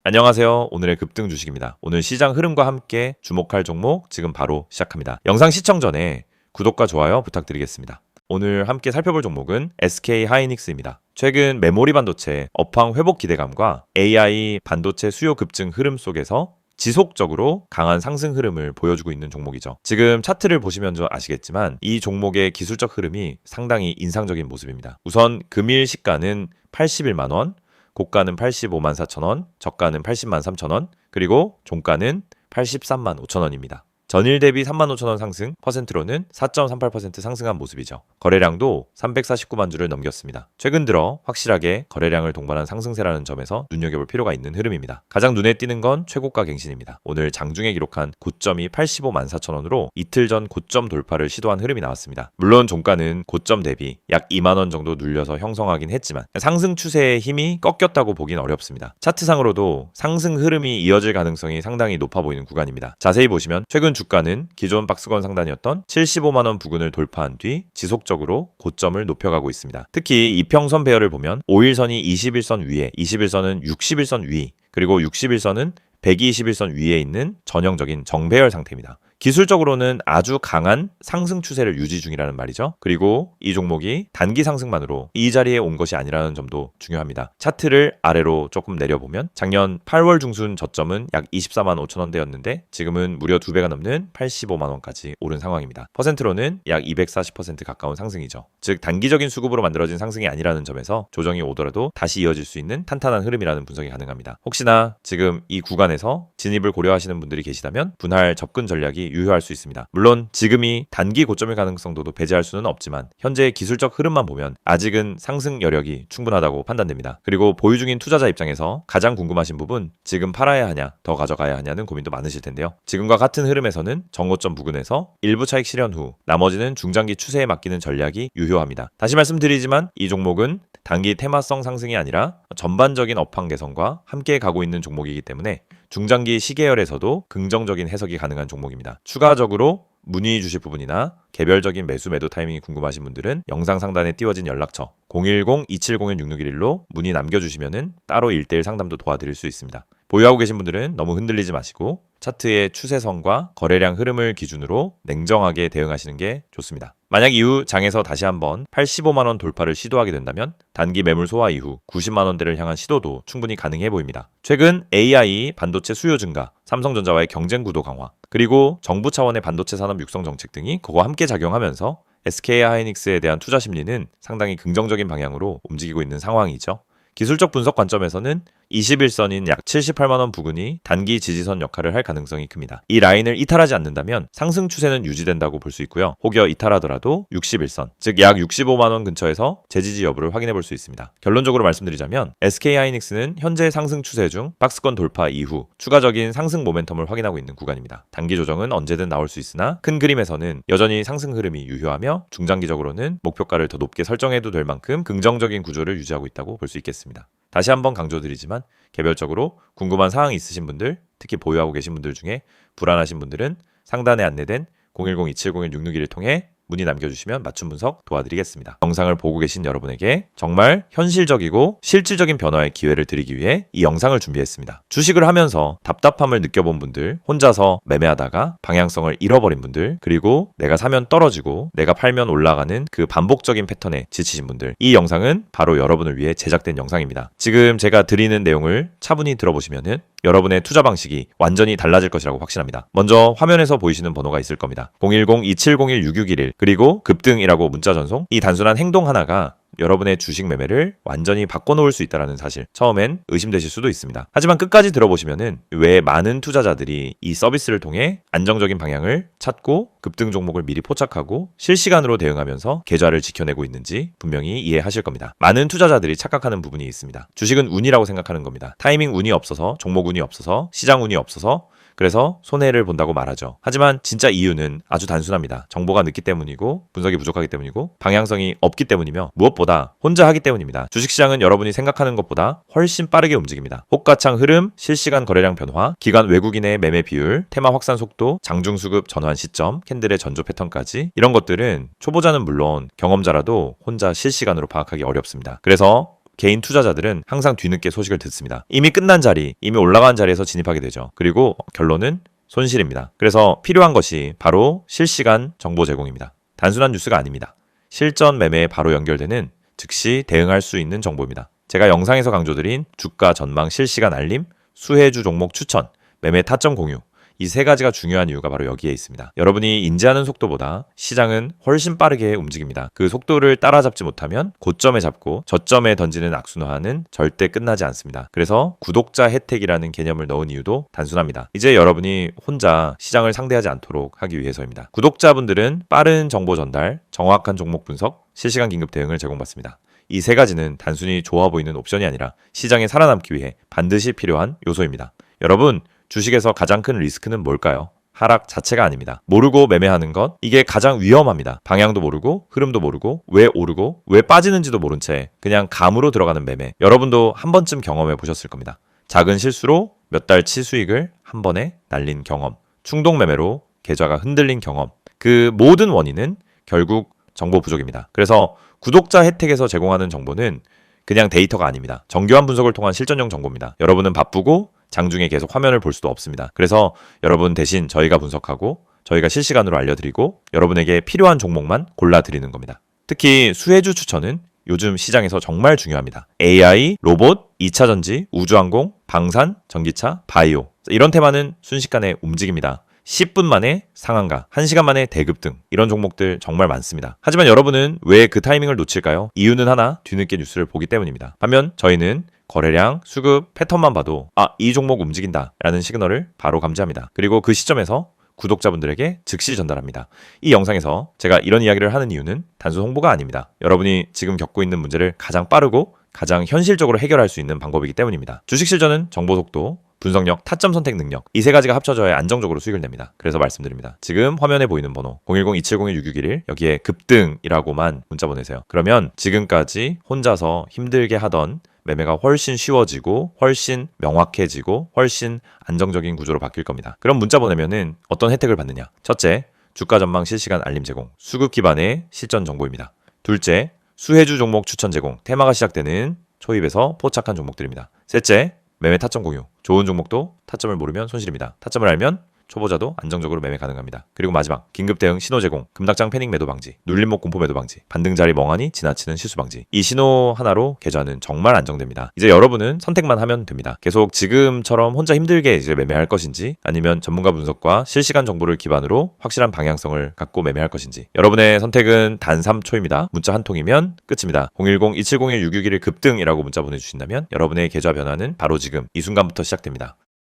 안녕하세요. 오늘의 급등 주식입니다. 오늘 시장 흐름과 함께 주목할 종목 지금 바로 시작합니다. 영상 시청 전에 구독과 좋아요 부탁드리겠습니다. 오늘 함께 살펴볼 종목은 SK 하이닉스입니다. 최근 메모리 반도체 업황 회복 기대감과 AI 반도체 수요 급증 흐름 속에서 지속적으로 강한 상승 흐름을 보여주고 있는 종목이죠. 지금 차트를 보시면 좀 아시겠지만 이 종목의 기술적 흐름이 상당히 인상적인 모습입니다. 우선 금일 시가는 81만 원, 고가는 85만 4천 원, 저가는 80만 3천 원, 그리고 종가는 83만 5천 원입니다. 전일 대비 3만 5천 원 상승, 퍼센트로는 4.38% 상승한 모습이죠. 거래량도 349만 주를 넘겼습니다. 최근 들어 확실하게 거래량을 동반한 상승세라는 점에서 눈여겨볼 필요가 있는 흐름입니다. 가장 눈에 띄는 건 최고가 갱신입니다. 오늘 장중에 기록한 고점이 85만 4천 원으로 이틀 전 고점 돌파를 시도한 흐름이 나왔습니다. 물론 종가는 고점 대비 약 2만 원 정도 눌려서 형성하긴 했지만 상승 추세의 힘이 꺾였다고 보긴 어렵습니다. 차트상으로도 상승 흐름이 이어질 가능성이 상당히 높아 보이는 구간입니다. 자세히 보시면 최근 주가는 기존 박스권 상단이었던 75만원 부근을 돌파한 뒤 지속적으로 고점을 높여가고 있습니다. 특히 이평선 배열을 보면 5일선이 21선 위에, 21선은 61선 위, 그리고 61선은 121선 위에 있는 전형적인 정배열 상태입니다. 기술적으로는 아주 강한 상승 추세를 유지 중이라는 말이죠. 그리고 이 종목이 단기 상승만으로 이 자리에 온 것이 아니라는 점도 중요합니다. 차트를 아래로 조금 내려보면 작년 8월 중순 저점은 약 24만 5천 원대였는데 지금은 무려 2배가 넘는 85만 원까지 오른 상황입니다. 퍼센트로는 약 240% 가까운 상승이죠. 즉 단기적인 수급으로 만들어진 상승이 아니라는 점에서 조정이 오더라도 다시 이어질 수 있는 탄탄한 흐름이라는 분석이 가능합니다. 혹시나 지금 이 구간에서 진입을 고려하시는 분들이 계시다면 분할 접근 전략이 유효할 수 있습니다. 물론 지금이 단기 고점일 가능성도 배제할 수는 없지만 현재의 기술적 흐름만 보면 아직은 상승 여력이 충분하다고 판단됩니다. 그리고 보유 중인 투자자 입장에서 가장 궁금하신 부분, 지금 팔아야 하냐 더 가져가야 하냐는 고민도 많으실 텐데요. 지금과 같은 흐름에서는 정고점 부근에서 일부 차익 실현 후 나머지는 중장기 추세에 맡기는 전략이 유효합니다. 다시 말씀드리지만 이 종목은 단기 테마성 상승이 아니라 전반적인 업황 개선과 함께 가고 있는 종목이기 때문에 중장기 시계열에서도 긍정적인 해석이 가능한 종목입니다. 추가적으로 문의 주실 부분이나 개별적인 매수 매도 타이밍이 궁금하신 분들은 영상 상단에 띄워진 연락처 010-2701-6611로 문의 남겨주시면 따로 1:1 상담도 도와드릴 수 있습니다. 보유하고 계신 분들은 너무 흔들리지 마시고 차트의 추세선과 거래량 흐름을 기준으로 냉정하게 대응하시는 게 좋습니다. 만약 이후 장에서 다시 한번 85만원 돌파를 시도하게 된다면 단기 매물 소화 이후 90만원대를 향한 시도도 충분히 가능해 보입니다. 최근 AI 반도체 수요 증가, 삼성전자와의 경쟁 구도 강화, 그리고 정부 차원의 반도체 산업 육성 정책 등이 그와 함께 작용하면서 SK 하이닉스에 대한 투자 심리는 상당히 긍정적인 방향으로 움직이고 있는 상황이죠. 기술적 분석 관점에서는 21선인 약 78만원 부근이 단기 지지선 역할을 할 가능성이 큽니다. 이 라인을 이탈하지 않는다면 상승 추세는 유지된다고 볼 수 있고요. 혹여 이탈하더라도 61선, 즉 약 65만원 근처에서 재지지 여부를 확인해 볼 수 있습니다. 결론적으로 말씀드리자면 SK 하이닉스는 현재 상승 추세 중 박스권 돌파 이후 추가적인 상승 모멘텀을 확인하고 있는 구간입니다. 단기 조정은 언제든 나올 수 있으나 큰 그림에서는 여전히 상승 흐름이 유효하며 중장기적으로는 목표가를 더 높게 설정해도 될 만큼 긍정적인 구조를 유지하고 있다고 볼 수 있겠습니다. 다시 한번 강조드리지만 개별적으로 궁금한 사항이 있으신 분들, 특히 보유하고 계신 분들 중에 불안하신 분들은 상단에 안내된 010-2701-6611을 통해 문의 남겨주시면 맞춤 분석 도와드리겠습니다. 영상을 보고 계신 여러분에게 정말 현실적이고 실질적인 변화의 기회를 드리기 위해 이 영상을 준비했습니다. 주식을 하면서 답답함을 느껴본 분들, 혼자서 매매하다가 방향성을 잃어버린 분들, 그리고 내가 사면 떨어지고 내가 팔면 올라가는 그 반복적인 패턴에 지치신 분들, 이 영상은 바로 여러분을 위해 제작된 영상입니다. 지금 제가 드리는 내용을 차분히 들어보시면은 여러분의 투자 방식이 완전히 달라질 것이라고 확신합니다. 먼저 화면에서 보이시는 번호가 있을 겁니다. 010-2701-6611 그리고 급등이라고 문자 전송, 이 단순한 행동 하나가 여러분의 주식 매매를 완전히 바꿔놓을 수 있다는 사실, 처음엔 의심되실 수도 있습니다. 하지만 끝까지 들어보시면은 왜 많은 투자자들이 이 서비스를 통해 안정적인 방향을 찾고 급등 종목을 미리 포착하고 실시간으로 대응하면서 계좌를 지켜내고 있는지 분명히 이해하실 겁니다. 많은 투자자들이 착각하는 부분이 있습니다. 주식은 운이라고 생각하는 겁니다. 타이밍 운이 없어서, 종목 운이 없어서, 시장 운이 없어서 그래서 손해를 본다고 말하죠. 하지만 진짜 이유는 아주 단순합니다. 정보가 늦기 때문이고 분석이 부족하기 때문이고 방향성이 없기 때문이며 무엇보다 혼자 하기 때문입니다. 주식시장은 여러분이 생각하는 것보다 훨씬 빠르게 움직입니다. 호가창 흐름, 실시간 거래량 변화, 기관 외국인의 매매 비율, 테마 확산 속도, 장중수급 전환 시점, 캔들의 전조 패턴까지 이런 것들은 초보자는 물론 경험자라도 혼자 실시간으로 파악하기 어렵습니다. 그래서 개인 투자자들은 항상 뒤늦게 소식을 듣습니다. 이미 끝난 자리, 이미 올라간 자리에서 진입하게 되죠. 그리고 결론은 손실입니다. 그래서 필요한 것이 바로 실시간 정보 제공입니다. 단순한 뉴스가 아닙니다. 실전 매매에 바로 연결되는 즉시 대응할 수 있는 정보입니다. 제가 영상에서 강조드린 주가 전망 실시간 알림, 수혜주 종목 추천, 매매 타점 공유, 이 세 가지가 중요한 이유가 바로 여기에 있습니다. 여러분이 인지하는 속도보다 시장은 훨씬 빠르게 움직입니다. 그 속도를 따라잡지 못하면 고점에 잡고 저점에 던지는 악순환은 절대 끝나지 않습니다. 그래서 구독자 혜택이라는 개념을 넣은 이유도 단순합니다. 이제 여러분이 혼자 시장을 상대하지 않도록 하기 위해서입니다. 구독자분들은 빠른 정보 전달, 정확한 종목 분석, 실시간 긴급 대응을 제공받습니다. 이 세 가지는 단순히 좋아 보이는 옵션이 아니라 시장에 살아남기 위해 반드시 필요한 요소입니다. 여러분, 주식에서 가장 큰 리스크는 뭘까요? 하락 자체가 아닙니다. 모르고 매매하는 것, 이게 가장 위험합니다. 방향도 모르고, 흐름도 모르고, 왜 오르고, 왜 빠지는지도 모른 채 그냥 감으로 들어가는 매매. 여러분도 한 번쯤 경험해 보셨을 겁니다. 작은 실수로 몇 달치 수익을 한 번에 날린 경험, 충동 매매로 계좌가 흔들린 경험. 그 모든 원인은 결국 정보 부족입니다. 그래서 구독자 혜택에서 제공하는 정보는 그냥 데이터가 아닙니다. 정교한 분석을 통한 실전용 정보입니다. 여러분은 바쁘고 장중에 계속 화면을 볼 수도 없습니다. 그래서 여러분 대신 저희가 분석하고 저희가 실시간으로 알려드리고 여러분에게 필요한 종목만 골라드리는 겁니다. 특히 수혜주 추천은 요즘 시장에서 정말 중요합니다. AI, 로봇, 2차전지, 우주항공, 방산, 전기차, 바이오, 이런 테마는 순식간에 움직입니다. 10분 만에 상한가, 1시간 만에 대급 등 이런 종목들 정말 많습니다. 하지만 여러분은 왜 그 타이밍을 놓칠까요? 이유는 하나, 뒤늦게 뉴스를 보기 때문입니다. 반면 저희는 거래량, 수급, 패턴만 봐도 이 종목 움직인다 라는 시그널을 바로 감지합니다. 그리고 그 시점에서 구독자분들에게 즉시 전달합니다. 이 영상에서 제가 이런 이야기를 하는 이유는 단순 홍보가 아닙니다. 여러분이 지금 겪고 있는 문제를 가장 빠르고 가장 현실적으로 해결할 수 있는 방법이기 때문입니다. 주식 실전은 정보 속도, 분석력, 타점 선택 능력, 이 세 가지가 합쳐져야 안정적으로 수익을 냅니다. 그래서 말씀드립니다. 지금 화면에 보이는 번호 010-2701-6611 여기에 급등이라고만 문자 보내세요. 그러면 지금까지 혼자서 힘들게 하던 매매가 훨씬 쉬워지고 훨씬 명확해지고 훨씬 안정적인 구조로 바뀔 겁니다. 그럼 문자 보내면은 어떤 혜택을 받느냐? 첫째, 주가 전망 실시간 알림 제공, 수급 기반의 실전 정보입니다. 둘째, 수혜주 종목 추천 제공, 테마가 시작되는 초입에서 포착한 종목들입니다. 셋째, 매매 타점 공유, 좋은 종목도 타점을 모르면 손실입니다. 타점을 알면 초보자도 안정적으로 매매 가능합니다. 그리고 마지막, 긴급 대응 신호 제공, 급락장 패닉 매도 방지, 눌림목 공포 매도 방지, 반등 자리 멍하니 지나치는 실수 방지. 이 신호 하나로 계좌는 정말 안정됩니다. 이제 여러분은 선택만 하면 됩니다. 계속 지금처럼 혼자 힘들게 이제 매매할 것인지, 아니면 전문가 분석과 실시간 정보를 기반으로 확실한 방향성을 갖고 매매할 것인지. 여러분의 선택은 단 3초입니다. 문자 한 통이면 끝입니다. 010-2701-6611 급등이라고 문자 보내주신다면 여러분의 계좌 변화는 바로 지금 이 순간부터 시작됩니다.